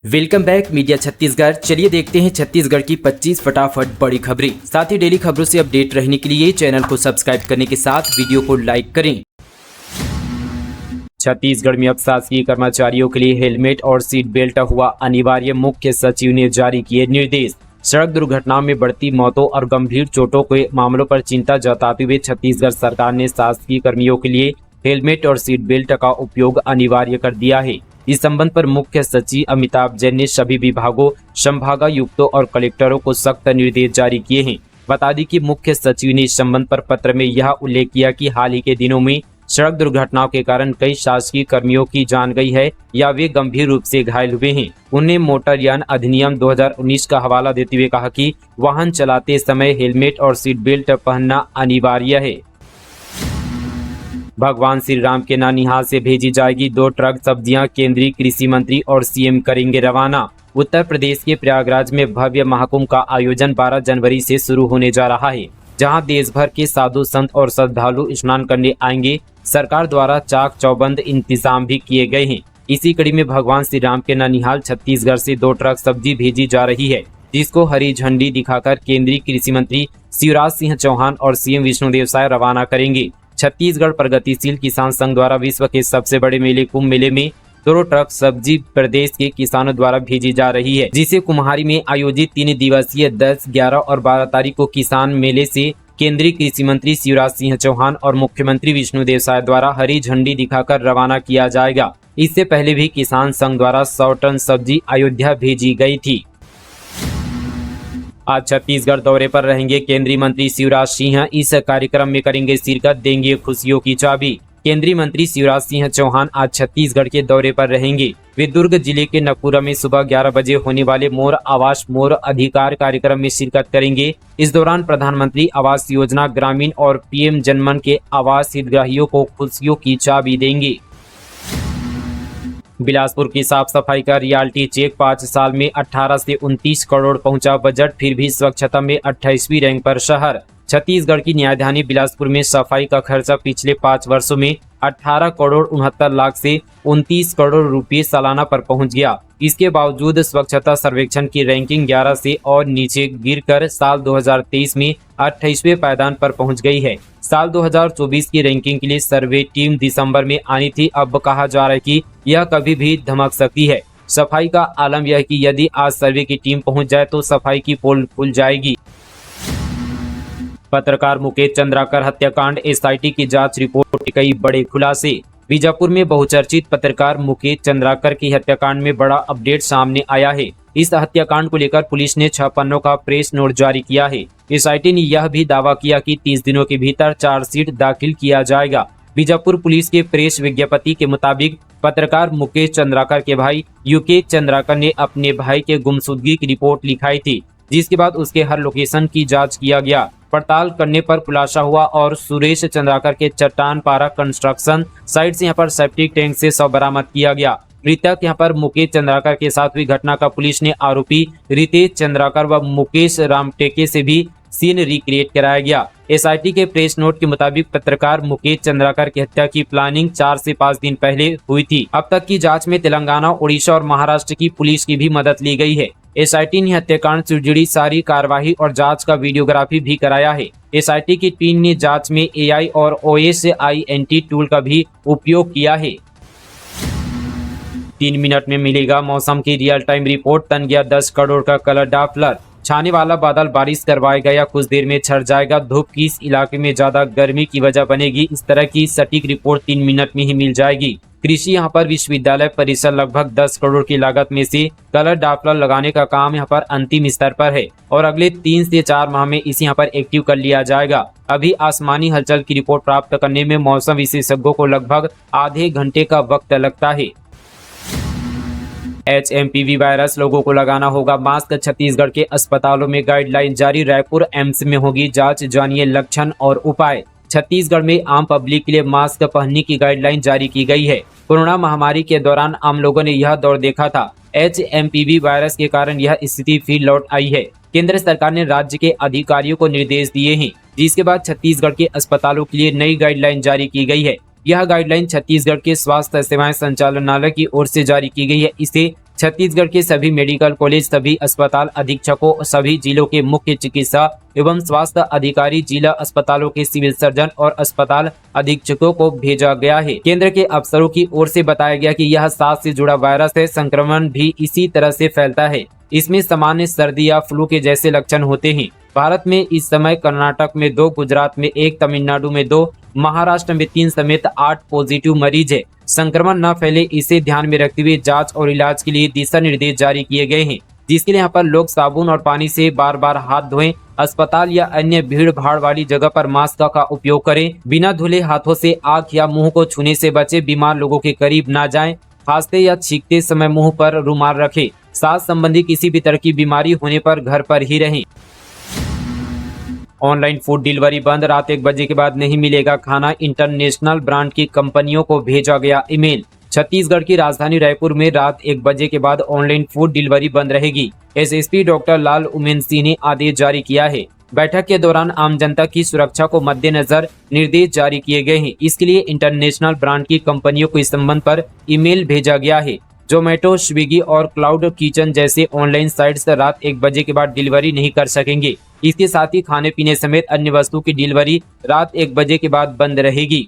Welcome back media Chhattisgarh. चलिए देखते हैं छत्तीसगढ़ की 25 फटाफट बड़ी खबरें। साथ ही डेली खबरों से अपडेट रहने के लिए चैनल को सब्सक्राइब करने के साथ वीडियो को लाइक करें। छत्तीसगढ़ में अब शासकीय कर्मचारियों के लिए हेलमेट और सीट बेल्ट हुआ अनिवार्य, मुख्य सचिव ने जारी किए निर्देश। सड़क दुर्घटनाओं में बढ़ती मौतों और गंभीर चोटों के मामलों पर चिंता जताते हुए छत्तीसगढ़ सरकार ने शासकीय कर्मियों के लिए हेलमेट और सीट बेल्ट का उपयोग अनिवार्य कर दिया है। इस संबंध पर मुख्य सचिव अमिताभ जैन ने सभी विभागों, संभागायुक्तों और कलेक्टरों को सख्त निर्देश जारी किए हैं। बता दें कि मुख्य सचिव ने इस संबंध पर पत्र में यह उल्लेख किया कि हाल ही के दिनों में सड़क दुर्घटनाओं के कारण कई शासकीय कर्मियों की जान गई है या वे गंभीर रूप से घायल हुए हैं। उन्हें मोटरयान अधिनियम 2019 का हवाला देते हुए कहा कि वाहन चलाते समय हेलमेट और सीट बेल्ट पहनना अनिवार्य है। भगवान श्री राम के ननिहाल से भेजी जाएगी 2 ट्रक सब्जियां, केंद्रीय कृषि मंत्री और सीएम करेंगे रवाना। उत्तर प्रदेश के प्रयागराज में भव्य महाकुंभ का आयोजन 12 जनवरी से शुरू होने जा रहा है, जहां देश भर के साधु संत और श्रद्धालु स्नान करने आएंगे। सरकार द्वारा चाक चौबंद इंतजाम भी किए गए हैं। इसी कड़ी में भगवान श्री राम के ननिहाल छत्तीसगढ़ से 2 ट्रक सब्जी भेजी जा रही है, जिसको हरी झंडी दिखाकर केंद्रीय कृषि मंत्री शिवराज सिंह चौहान और सीएम विष्णुदेव साय रवाना करेंगे। छत्तीसगढ़ प्रगतिशील किसान संघ द्वारा विश्व के सबसे बड़े मेले कुंभ मेले में 2 ट्रक सब्जी प्रदेश के किसानों द्वारा भेजी जा रही है, जिसे कुम्हारी में आयोजित 3 दिवसीय 10, 11 और 12 तारीख को किसान मेले से केंद्रीय कृषि मंत्री शिवराज सिंह चौहान और मुख्यमंत्री विष्णुदेव साय द्वारा हरी झंडी दिखाकर रवाना किया जाएगा। इससे पहले भी किसान संघ द्वारा 100 टन सब्जी अयोध्या भेजी गई थी। आज छत्तीसगढ़ दौरे पर रहेंगे केंद्रीय मंत्री शिवराज सिंह। इस कार्यक्रम में करेंगे शिरकत, देंगे खुशियों की चाबी। केंद्रीय मंत्री शिवराज सिंह चौहान आज छत्तीसगढ़ के दौरे पर रहेंगे। वे दुर्ग जिले के नकपुरा में सुबह 11 बजे होने वाले मोर आवास मोर अधिकार कार्यक्रम में शिरकत करेंगे। इस दौरान प्रधानमंत्री आवास योजना ग्रामीण और पीएम जनमन के आवास हितग्राहियों को खुशियों की चाबी देंगे। बिलासपुर की साफ सफाई का रियलिटी चेक, 5 साल में 18 से 29 करोड़ पहुंचा बजट, फिर भी स्वच्छता में 28वीं रैंक पर शहर। छत्तीसगढ़ की न्यायधानी बिलासपुर में सफाई का खर्चा पिछले 5 वर्षों में 18 करोड़ 69 लाख से 29 करोड़ रुपये सालाना पर पहुंच गया। इसके बावजूद स्वच्छता सर्वेक्षण की रैंकिंग 11 से और नीचे गिरकर साल 2023 में 28वें पायदान पर पहुंच गई है। साल 2024 की रैंकिंग के लिए सर्वे टीम दिसंबर में आनी थी। अब कहा जा रहा है कि यह कभी भी धमक सकती है। सफाई का आलम यह है कि यदि आज सर्वे की टीम पहुंच जाए तो सफाई की पोल खुल जाएगी। पत्रकार मुकेश चंद्राकर हत्याकांड, एसआईटी की जांच रिपोर्ट के कई बड़े खुलासे। बीजापुर में बहुचर्चित पत्रकार मुकेश चंद्राकर की हत्याकांड में बड़ा अपडेट सामने आया है। इस हत्याकांड को लेकर पुलिस ने 6 पन्नों का प्रेस नोट जारी किया है। एसआईटी ने यह भी दावा किया कि 30 दिनों के भीतर चार्जशीट दाखिल किया जाएगा। बीजापुर पुलिस के प्रेस विज्ञप्ति के मुताबिक पत्रकार मुकेश चंद्राकर के भाई युकेश चंद्राकर ने अपने भाई के गुमशुदगी की रिपोर्ट लिखाई थी, जिसके बाद उसके हर लोकेशन की जांच किया गया। पड़ताल करने पर खुलासा हुआ और सुरेश चंद्राकर के चट्टान पारा कंस्ट्रक्शन साइट से यहाँ पर सेप्टिक टैंक से शव बरामद किया गया। मृतक यहाँ पर मुकेश चंद्राकर के साथ हुई घटना का पुलिस ने आरोपी रितेश चंद्राकर व मुकेश रामटेके से भी सीन रिक्रिएट कराया गया। एसआईटी के प्रेस नोट के मुताबिक पत्रकार मुकेश चंद्राकर की हत्या की प्लानिंग 4 से 5 दिन पहले हुई थी। अब तक की जांच में तेलंगाना, उड़ीसा और महाराष्ट्र की पुलिस की भी मदद ली गई है। एसआईटी ने हत्याकांड से जुड़ी सारी कार्यवाही और जांच का वीडियोग्राफी भी कराया है। एसआईटी की टीम ने जांच में एआई और OSINT टूल का भी उपयोग किया है। 3 मिनट में मिलेगा मौसम की रियल टाइम रिपोर्ट। तन गया 10 करोड़ का कलर डापलर। छाने वाला बादल बारिश करवाएगा या कुछ देर में छट जाएगा। धूप किस इलाके में ज्यादा गर्मी की वजह बनेगी, इस तरह की सटीक रिपोर्ट 3 मिनट में ही मिल जाएगी। कृषि यहाँ पर विश्वविद्यालय परिसर लगभग 10 करोड़ की लागत में से कलर डापलर लगाने का काम यहाँ पर अंतिम स्तर पर है और अगले 3 से 4 माह में इसे यहाँ पर एक्टिव कर लिया जाएगा। अभी आसमानी हलचल की रिपोर्ट प्राप्त करने में मौसम विशेषज्ञों को लगभग आधे घंटे का वक्त लगता है। HMPV वायरस, लोगों को लगाना होगा मास्क। छत्तीसगढ़ के अस्पतालों में गाइडलाइन जारी। रायपुर एम्स में होगी जांच, जानिए लक्षण और उपाय। छत्तीसगढ़ में आम पब्लिक के लिए मास्क पहनने की गाइडलाइन जारी की गई है। कोरोना महामारी के दौरान आम लोगों ने यह दौर देखा था। HMPV वायरस के कारण यह स्थिति फिर लौट आई है। केंद्र सरकार ने राज्य के अधिकारियों को निर्देश दिए हैं, जिसके बाद छत्तीसगढ़ के अस्पतालों के लिए नई गाइडलाइन जारी की गई है। यह गाइडलाइन छत्तीसगढ़ के स्वास्थ्य सेवाएं संचालनालय की ओर से जारी की गई है। इसे छत्तीसगढ़ के सभी मेडिकल कॉलेज, सभी अस्पताल अधीक्षकों, सभी जिलों के मुख्य चिकित्सा एवं स्वास्थ्य अधिकारी, जिला अस्पतालों के सिविल सर्जन और अस्पताल अधीक्षकों को भेजा गया है। केंद्र के अफसरों की ओर से बताया गया कि यह सांस से जुड़ा वायरस है। संक्रमण भी इसी तरह से फैलता है। इसमें सामान्य सर्दी या फ्लू के जैसे लक्षण होते हैं। भारत में इस समय कर्नाटक में 2, गुजरात में 1, तमिलनाडु में 2, महाराष्ट्र में 3 समेत 8 पॉजिटिव मरीज है। संक्रमण न फैले, इसे ध्यान में रखते हुए जांच और इलाज के लिए दिशा निर्देश जारी किए गए हैं, जिसके लिए यहाँ पर लोग साबुन और पानी से बार बार हाथ धोएं। अस्पताल या अन्य भीड़ भाड़ वाली जगह पर मास्क का उपयोग करें। बिना धुले हाथों से आंख या मुंह को छूने से बचे। बीमार लोगों के करीब ना जाएं। खांसते या छींकते समय मुंह पर रुमाल रखें। सांस संबंधी किसी भी तरह की बीमारी होने पर घर पर ही रहें। ऑनलाइन फूड डिलीवरी बंद, रात 1 बजे के बाद नहीं मिलेगा खाना। इंटरनेशनल ब्रांड की कंपनियों को भेजा गया ईमेल। छत्तीसगढ़ की राजधानी रायपुर में रात 1 बजे के बाद ऑनलाइन फूड डिलीवरी बंद रहेगी। एसएसपी डॉक्टर लाल उमेंद्र सिंह ने आदेश जारी किया है। बैठक के दौरान आम जनता की सुरक्षा को मद्देनजर निर्देश जारी किए गए हैं। इसके लिए इंटरनेशनल ब्रांड की कंपनियों को इस संबंध पर ईमेल भेजा गया है। जोमेटो, स्विगी और क्लाउड किचन जैसे ऑनलाइन साइट्स रात 1 बजे के बाद डिलीवरी नहीं कर सकेंगे। इसके साथ ही खाने पीने समेत अन्य वस्तु की डिलीवरी रात 1 बजे के बाद बंद रहेगी।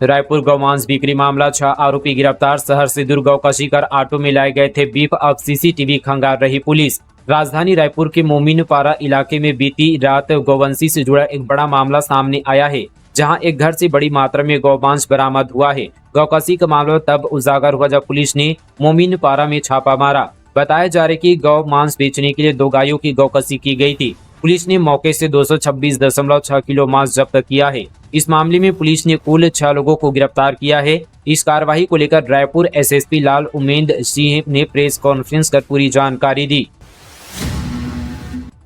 रायपुर गौमांस बिक्री मामला, 6 आरोपी गिरफ्तार। शहर से दूर गौ का शिकार ऑटो में लाए गए थे बीफ, अब सीसीटीवी खंगाल रही पुलिस। राजधानी रायपुर के मोमिनपारा इलाके में बीती रात गौवंशी से जुड़ा एक बड़ा मामला सामने आया है, जहां एक घर से बड़ी मात्रा में गौमांस बरामद हुआ है। गौकसी का मामला तब उजागर हुआ जब पुलिस ने मोमिनपारा में छापा मारा। बताया जा रहा है कि गौ मांस बेचने के लिए 2 गायों की गौकसी की गई थी। पुलिस ने मौके से 226.6 किलो मांस जब्त किया है। इस मामले में पुलिस ने कुल 6 लोगों को गिरफ्तार किया है। इस कार्रवाई को लेकर रायपुर एसएसपी लाल उमेंद्र सिंह ने प्रेस कॉन्फ्रेंस कर पूरी जानकारी दी।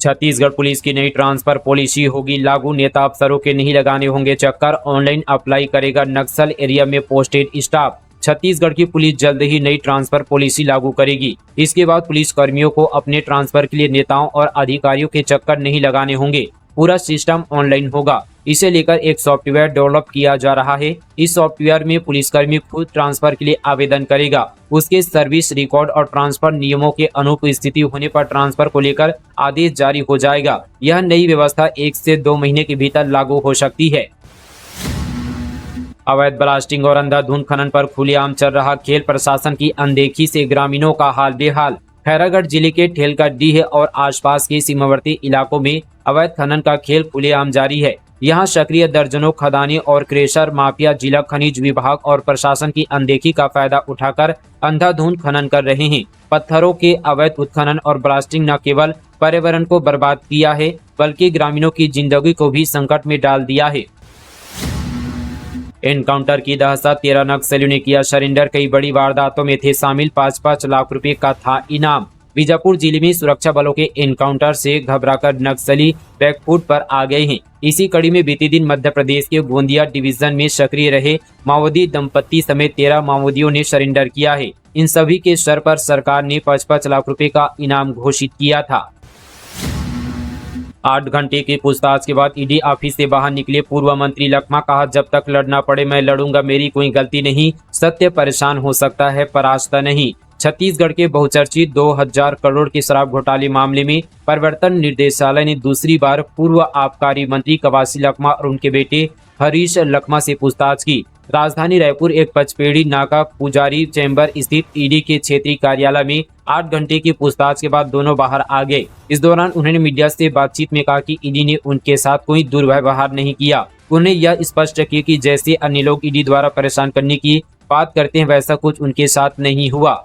छत्तीसगढ़ पुलिस की नई ट्रांसफर पॉलिसी होगी लागू, नेता अफसरों के नहीं लगाने होंगे चक्कर। ऑनलाइन अप्लाई करेगा नक्सल एरिया में पोस्टेड स्टाफ। छत्तीसगढ़ की पुलिस जल्द ही नई ट्रांसफर पॉलिसी लागू करेगी। इसके बाद पुलिस कर्मियों को अपने ट्रांसफर के लिए नेताओं और अधिकारियों के चक्कर नहीं लगाने होंगे। पूरा सिस्टम ऑनलाइन होगा। इसे लेकर एक सॉफ्टवेयर डेवलप किया जा रहा है। इस सॉफ्टवेयर में पुलिसकर्मी खुद ट्रांसफर के लिए आवेदन करेगा। उसके सर्विस रिकॉर्ड और ट्रांसफर नियमों के अनुपस्थिति होने पर ट्रांसफर को लेकर आदेश जारी हो जाएगा। यह नई व्यवस्था 1 से 2 महीने के भीतर लागू हो सकती है। अवैध ब्लास्टिंग और अंधाधुंध खनन पर खुलेआम चल रहा खेल, प्रशासन की अनदेखी से ग्रामीणों का हाल बेहाल। खैरागढ़ जिले के ठेलकाडीह और आसपास के सीमावर्ती इलाकों में अवैध खनन का खेल खुलेआम जारी है। यहाँ सक्रिय दर्जनों खदानी और क्रेशर माफिया जिला खनिज विभाग और प्रशासन की अनदेखी का फायदा उठाकर अंधाधुंध खनन कर रहे हैं। पत्थरों के अवैध उत्खनन और ब्लास्टिंग न केवल पर्यावरण को बर्बाद किया है, बल्कि ग्रामीणों की जिंदगी को भी संकट में डाल दिया है। एनकाउंटर की दहशत, 13 नक्सलियों ने किया सरेंडर। कई बड़ी वारदातों में थे शामिल। 5-5 लाख रुपए का था इनाम। बीजापुर जिले में सुरक्षा बलों के एनकाउंटर से घबराकर नक्सली बैकफुट पर आ गए हैं। इसी कड़ी में बीते दिन मध्य प्रदेश के गोंदिया डिवीजन में सक्रिय रहे माओवादी दंपत्ति समेत 13 माओवादियों ने सरेंडर किया है। इन सभी के सर पर सरकार ने 5-5 लाख रुपए का इनाम घोषित किया था। 8 घंटे की पूछताछ के बाद ईडी ऑफिस से बाहर निकले पूर्व मंत्री लखमा। कहा, जब तक लड़ना पड़े मैं लड़ूंगा, मेरी कोई गलती नहीं। सत्य परेशान हो सकता है, परास्त नहीं। छत्तीसगढ़ के बहुचर्चित 2000 करोड़ के शराब घोटाले मामले में प्रवर्तन निर्देशालय ने दूसरी बार पूर्व आबकारी मंत्री कवासी लखमा और उनके बेटे हरीश लखमा से पूछताछ की। राजधानी रायपुर एक पचपेड़ी नाका पुजारी चैम्बर स्थित ईडी के क्षेत्रीय कार्यालय में 8 घंटे की पूछताछ के बाद दोनों बाहर आ गए। इस दौरान उन्होंने मीडिया से बातचीत में कहा कि ईडी ने उनके साथ कोई दुर्व्यवहार नहीं किया। उन्हें यह स्पष्ट किया कि जैसे अन्य लोग ईडी द्वारा परेशान करने की बात करते हैं, वैसा कुछ उनके साथ नहीं हुआ।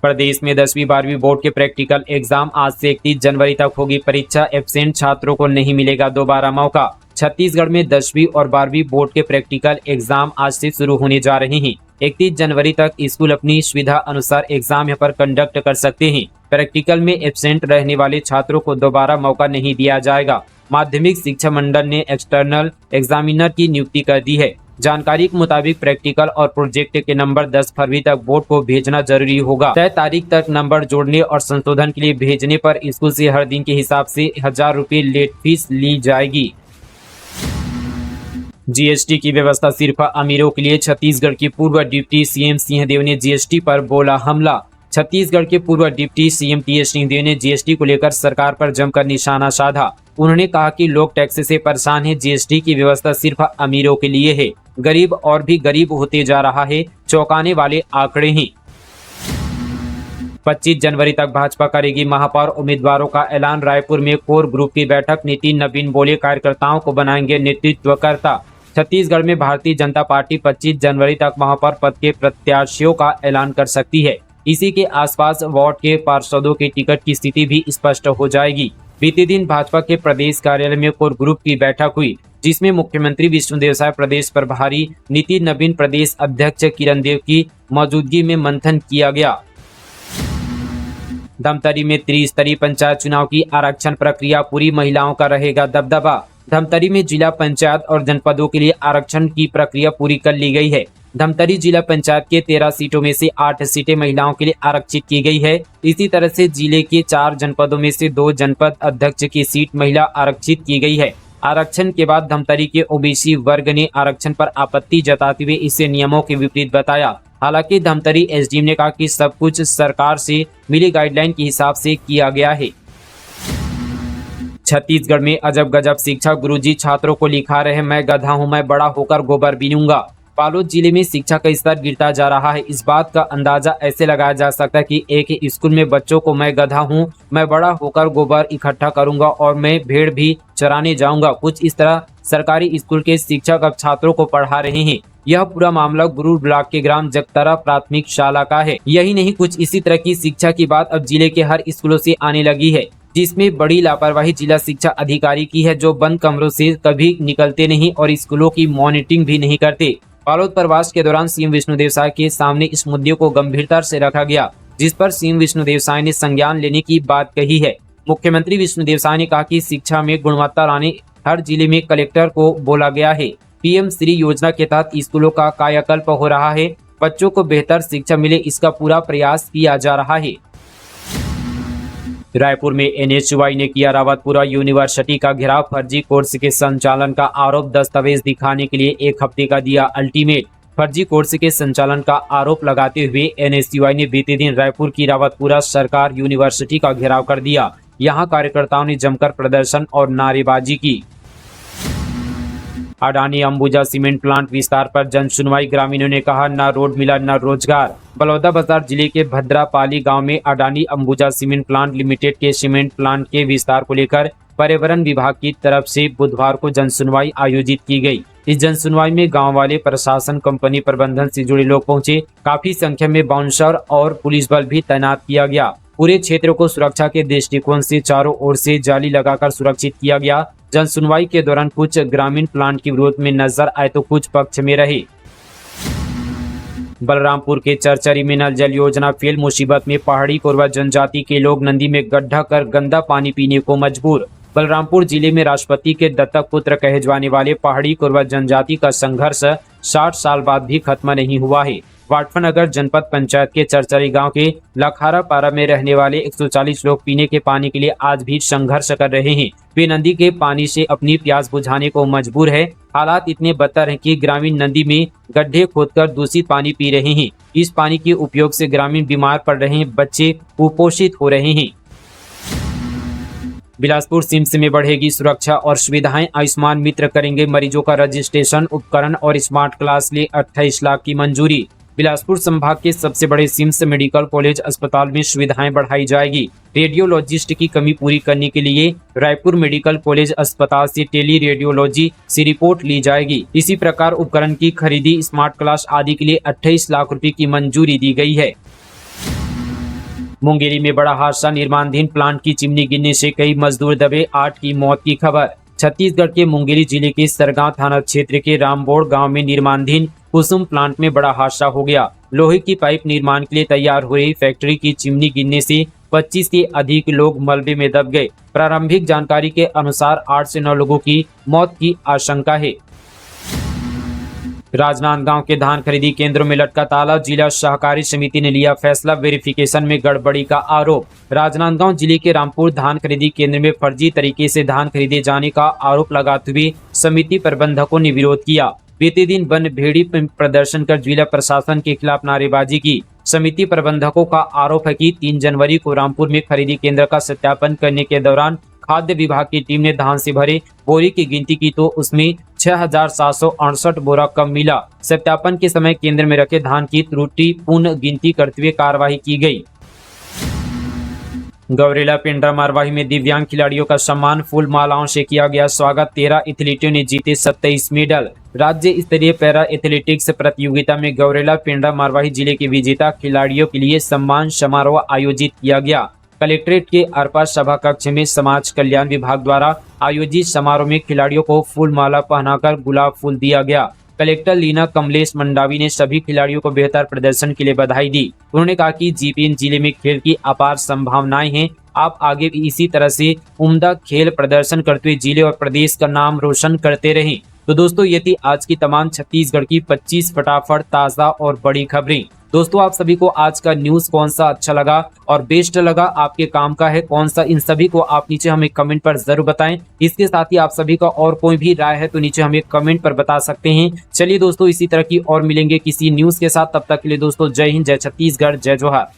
प्रदेश में 10वीं 12वीं बोर्ड के प्रैक्टिकल एग्जाम आज से 31 जनवरी तक होगी परीक्षा। एब्सेंट छात्रों को नहीं मिलेगा दोबारा मौका। छत्तीसगढ़ में 10वीं और 12वीं बोर्ड के प्रैक्टिकल एग्जाम आज से शुरू होने जा रहे हैं। 31 जनवरी तक स्कूल अपनी सुविधा अनुसार एग्जाम यहाँ पर कंडक्ट कर सकते हैं। प्रैक्टिकल में एब्सेंट रहने वाले छात्रों को दोबारा मौका नहीं दिया जाएगा। माध्यमिक शिक्षा मंडल ने एक्सटर्नल एग्जामिनर की नियुक्ति कर दी है। जानकारी के मुताबिक प्रैक्टिकल और प्रोजेक्ट के नंबर 10 फरवरी तक बोर्ड को भेजना जरूरी होगा। तय तारीख तक नंबर जोड़ने और संशोधन के लिए भेजने पर स्कूल से हर दिन के हिसाब से 1000 रुपये लेट फीस ली जाएगी। जीएसटी की व्यवस्था सिर्फ अमीरों के लिए, छत्तीसगढ़ के पूर्व डिप्टी सीएम सिंहदेव ने जीएसटी पर बोला हमला। छत्तीसगढ़ के पूर्व deputy CM T S Singhdeo ने जीएसटी को लेकर सरकार पर जमकर निशाना साधा। उन्होंने कहा कि लोग टैक्स से परेशान हैं, जीएसटी की व्यवस्था सिर्फ अमीरों के लिए है, गरीब और भी गरीब होते जा रहा है, चौंकाने वाले आंकड़े हैं। 25 जनवरी तक भाजपा करेगी महापौर उम्मीदवारों का ऐलान, रायपुर में कोर ग्रुप की बैठक, नितिन नवीन बोले कार्यकर्ताओं को बनाएंगे नेतृत्वकर्ता। छत्तीसगढ़ में भारतीय जनता पार्टी 25 जनवरी तक महापौर पद के प्रत्याशियों का ऐलान कर सकती है। इसी के आसपास वार्ड के पार्षदों के टिकट की स्थिति भी स्पष्ट हो जाएगी। बीते दिन भाजपा के प्रदेश कार्यालय में कोर ग्रुप की बैठक हुई, जिसमें मुख्यमंत्री विष्णुदेव साय प्रदेश प्रभारी, नितिन नवीन प्रदेश अध्यक्ष किरण देव की मौजूदगी में मंथन किया गया। धमतरी में त्रिस्तरीय पंचायत चुनाव की आरक्षण प्रक्रिया पूरी, महिलाओं का रहेगा दबदबा। धमतरी में जिला पंचायत और जनपदों के लिए आरक्षण की प्रक्रिया पूरी कर ली गई है। धमतरी जिला पंचायत के 13 सीटों में से 8 सीटें महिलाओं के लिए आरक्षित की गई है। इसी तरह से जिले के 4 जनपदों में से 2 जनपद अध्यक्ष की सीट महिला आरक्षित की गई है। आरक्षण के बाद धमतरी के ओबीसी वर्ग ने आरक्षण पर आपत्ति जताते हुए इसे नियमों के विपरीत बताया। हालांकि धमतरी एसडीएम ने कहा कि सब कुछ सरकार से मिली गाइडलाइन के हिसाब से किया गया है। छत्तीसगढ़ में अजब गजब शिक्षा, गुरुजी छात्रों को लिखा रहे मैं गधा हूं, मैं बड़ा होकर गोबर बीनूंगा। बालोद जिले में शिक्षा का स्तर गिरता जा रहा है। इस बात का अंदाजा ऐसे लगाया जा सकता है कि एक ही स्कूल में बच्चों को मैं गधा हूं, मैं बड़ा होकर गोबर इकट्ठा करूंगा और मैं भेड़ भी चराने जाऊंगा, कुछ इस तरह सरकारी स्कूल के शिक्षक अब छात्रों को पढ़ा रहे हैं। यह पूरा मामला गुरूर ब्लॉक के ग्राम जगतरा प्राथमिक शाला का है। यही नहीं, कुछ इसी तरह की शिक्षा की बात अब जिले के हर स्कूलों से आने लगी है, जिसमें बड़ी लापरवाही जिला शिक्षा अधिकारी की है, जो बंद कमरों से कभी निकलते नहीं और स्कूलों की मॉनिटरिंग भी नहीं करते। बालोद प्रवास के दौरान सीएम विष्णुदेव साय के सामने इस मुद्दे को गंभीरता से रखा गया, जिस पर सीएम विष्णुदेव साय ने संज्ञान लेने की बात कही है। मुख्यमंत्री विष्णुदेव साय ने कहा कि शिक्षा में गुणवत्ता लाने हर जिले में कलेक्टर को बोला गया है। पीएम श्री योजना के तहत स्कूलों का कायाकल्प हो रहा है, बच्चों को बेहतर शिक्षा मिले, इसका पूरा प्रयास किया जा रहा है। रायपुर में एनएचयूआई ने किया रावतपुरा यूनिवर्सिटी का घेराव, फर्जी कोर्स के संचालन का आरोप, दस्तावेज दिखाने के लिए 1 हफ्ते का दिया अल्टीमेट। फर्जी कोर्स के संचालन का आरोप लगाते हुए एनएचयूआई ने बीते दिन रायपुर की रावतपुरा सरकार यूनिवर्सिटी का घेराव कर दिया। यहां कार्यकर्ताओं ने जमकर प्रदर्शन और नारेबाजी की। अडानी अंबुजा सीमेंट प्लांट विस्तार पर जन सुनवाई, ग्रामीणों ने कहा न रोड मिला न रोजगार। बलौदाबाजार जिले के भद्रापाली गांव में Adani Ambuja cement plant limited के सीमेंट प्लांट के विस्तार को लेकर पर्यावरण विभाग की तरफ से बुधवार को जन सुनवाई आयोजित की गई। इस जन सुनवाई में गांव वाले, प्रशासन, कंपनी प्रबंधन से जुड़े लोग पहुंचे। काफी संख्या में बाउंसर और पुलिस बल भी तैनात किया गया। पूरे क्षेत्र को सुरक्षा के दृष्टिकोण से चारों ओर से जाली लगाकर सुरक्षित किया गया। जन सुनवाई के दौरान कुछ ग्रामीण प्लांट के विरोध में नजर आए तो कुछ पक्ष में रहे। बलरामपुर के चरचरी में नल जल योजना फेल, मुसीबत में पहाड़ी कोरवा जनजाति के लोग नदी में गड्ढा कर गंदा पानी पीने को मजबूर। बलरामपुर जिले में राष्ट्रपति के दत्तक पुत्र कहे जाने वाले पहाड़ी कोरवा जनजाति का संघर्ष 60 साल बाद भी खत्म नहीं हुआ है। वाटफनगर जनपद पंचायत के चरचरी गांव के लखारा पारा में रहने वाले 140 लोग पीने के पानी के लिए आज भी संघर्ष कर रहे हैं। वे नदी के पानी से अपनी प्यास बुझाने को मजबूर है। हालात इतने बदतर हैं कि ग्रामीण नदी में गड्ढे खोदकर दूषित पानी पी रहे हैं। इस पानी के उपयोग से ग्रामीण बीमार पड़ रहे हैं, बच्चे कुपोषित हो रहे हैं। बिलासपुर सिम्स में बढ़ेगी सुरक्षा और सुविधाएं, आयुष्मान मित्र करेंगे मरीजों का रजिस्ट्रेशन, उपकरण और स्मार्ट क्लास लिए 28 लाख की मंजूरी। बिलासपुर संभाग के सबसे बड़े सिम्स मेडिकल कॉलेज अस्पताल में सुविधाएं बढ़ाई जाएगी। रेडियोलॉजिस्ट की कमी पूरी करने के लिए रायपुर मेडिकल कॉलेज अस्पताल से टेली रेडियोलॉजी से रिपोर्ट ली जाएगी। इसी प्रकार उपकरण की खरीदी, स्मार्ट क्लास आदि के लिए 28 लाख रुपए की मंजूरी दी गई है। मुंगेली में बड़ा हादसा, निर्माणाधीन प्लांट की चिमनी गिरने से कई मजदूर दबे, 8 की मौत की खबर। छत्तीसगढ़ के मुंगेली जिले के सरगांव थाना क्षेत्र के रामबोड़ गांव में निर्माणाधीन कुसुम प्लांट में बड़ा हादसा हो गया। लोहे की पाइप निर्माण के लिए तैयार हो रही फैक्ट्री की चिमनी गिरने से 25 से अधिक लोग मलबे में दब गए। प्रारंभिक जानकारी के अनुसार 8 से 9 लोगों की मौत की आशंका है। राजनांदगांव के धान खरीदी केंद्रों में लटका ताला, जिला सहकारी समिति ने लिया फैसला, वेरिफिकेशन में गड़बड़ी का आरोप। राजनांदगांव जिले के रामपुर धान खरीदी केंद्र में फर्जी तरीके से धान खरीदे जाने का आरोप लगाते हुए समिति प्रबंधकों ने विरोध किया। बीते दिन वन भेड़ी प्रदर्शन कर जिला प्रशासन के खिलाफ नारेबाजी की। समिति प्रबंधकों का आरोप है कि 3 जनवरी को रामपुर में खरीदी केंद्र का सत्यापन करने के दौरान खाद्य विभाग की टीम ने धान से भरे बोरी की गिनती की तो उसमें 6,768 बोरा कम मिला। सत्यापन के समय केंद्र में रखे धान की त्रुटिपूर्ण गिनती करते हुए कार्रवाई की गई। गौरेला पेंड्रा मारवाही में दिव्यांग खिलाड़ियों का सम्मान, फूल मालाओं से किया गया स्वागत। 13 एथलीटों ने जीते 27 मेडल। राज्य स्तरीय पैरा एथलेटिक्स प्रतियोगिता में गौरेला पेंड्रा मारवाही जिले के विजेता खिलाड़ियों के लिए सम्मान समारोह आयोजित किया गया। कलेक्ट्रेट के अर्पा सभा कक्ष में समाज कल्याण विभाग द्वारा आयोजित समारोह में खिलाड़ियों को फूल माला पहनाकर गुलाब फूल दिया गया। कलेक्टर लीना कमलेश मंडावी ने सभी खिलाड़ियों को बेहतर प्रदर्शन के लिए बधाई दी। उन्होंने कहा कि जीपीएन जिले में खेल की अपार संभावनाएं हैं। आप आगे भी इसी तरह से उम्दा खेल प्रदर्शन करते हुए जिले और प्रदेश का नाम रोशन करते रहें। तो दोस्तों ये थी आज की तमाम छत्तीसगढ़ की 25 फटाफट ताज़ा और बड़ी खबरें। दोस्तों आप सभी को आज का न्यूज़ कौन सा अच्छा लगा और बेस्ट लगा, आपके काम का है कौन सा, इन सभी को आप नीचे हमें कमेंट पर जरूर बताएं। इसके साथ ही आप सभी का और कोई भी राय है तो नीचे हमें कमेंट पर बता सकते हैं। चलिए दोस्तों इसी तरह की और मिलेंगे किसी न्यूज़ के साथ, तब तक के लिए दोस्तों जय हिंद, जय छत्तीसगढ़, जय जोहार।